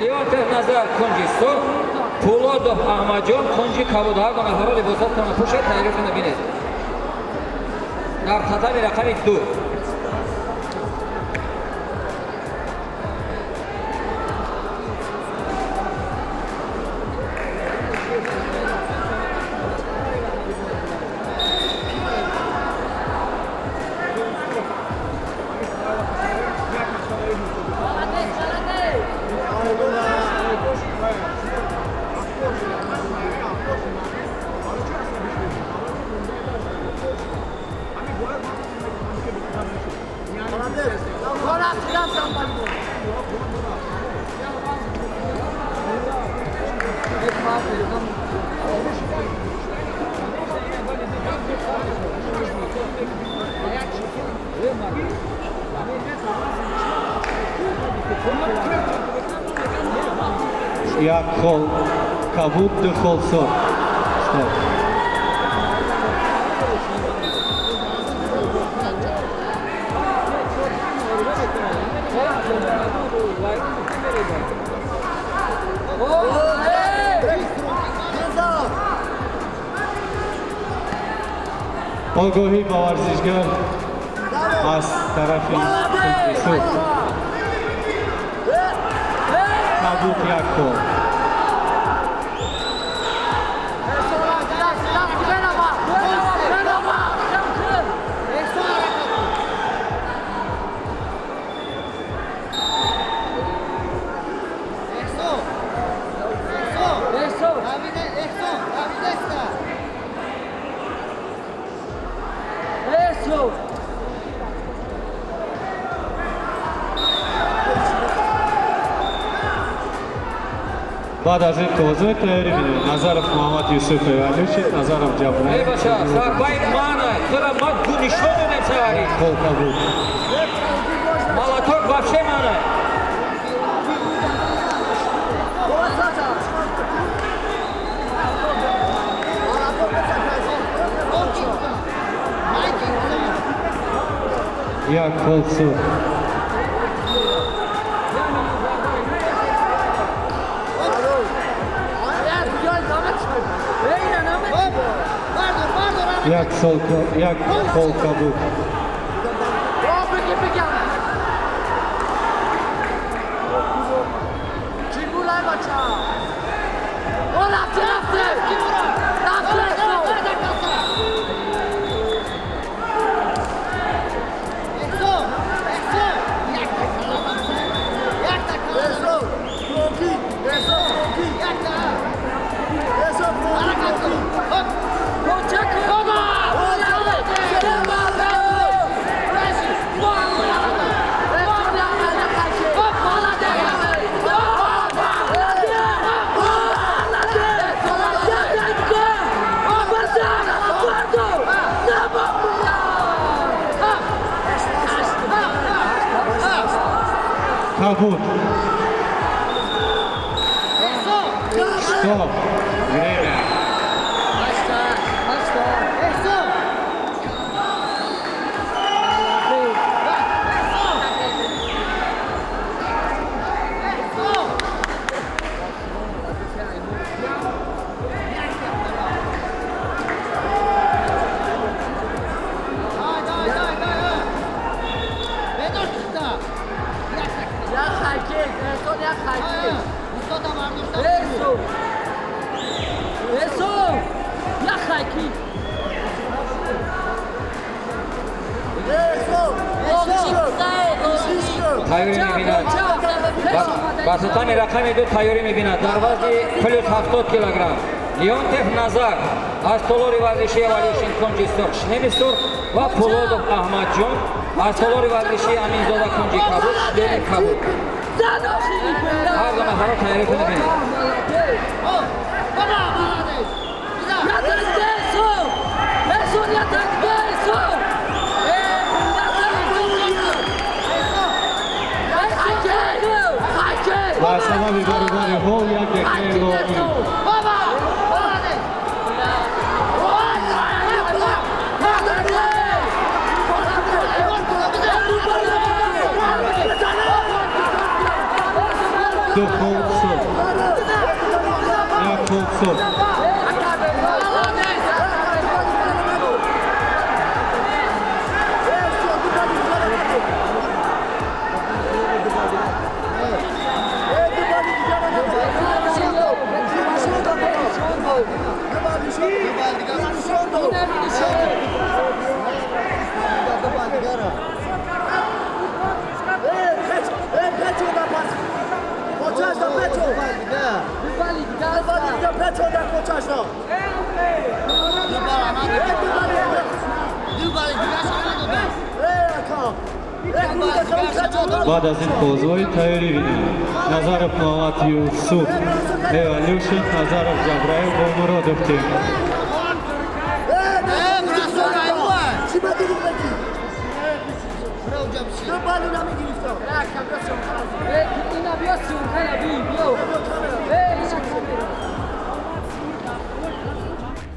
Leontiev Nazar kunji so'q, Polodov Ahmadjon kunji qabul. Har dona haro libosat tona pusha tayrifini bibined. Dar tatami raqami 2. Yakol kabuk de Kholson. Stop. Ogohi ba varzishgar az tarafi Kholson. Kabuk Yakol. بعد از این توضیح تیاری میده نظرف محمد یوسف ولیوچی نظرف جبران ey başa sarbayt mana kıra mat gunishonu ne sevari Kol kabuk Malatok вообще mana Yak Kholson. Yak kol kabuk. Kabuk. Stop. Время. Tayori mibinad. Basutani raqami 2 tayori mibinad. Darvazi plus 70 kilogram. Leontiev Nazar az polori varzishi Valiushin kunji so'q shnemi so'q va Polodov Ahmadjon az polori varzishi Aminzoda kunji qabul shnemi qabul. Har dona haro tayrifini bibined. Asaba bibari hol yak dekelo. Духовцов. Яковцов. بعد از این بازهای تایاری بینیم نظرف محمد یوسف ایوالوشن نظرف جبرائیل با مرادف تیم اینا بیاد سیون خیلی بیم بیو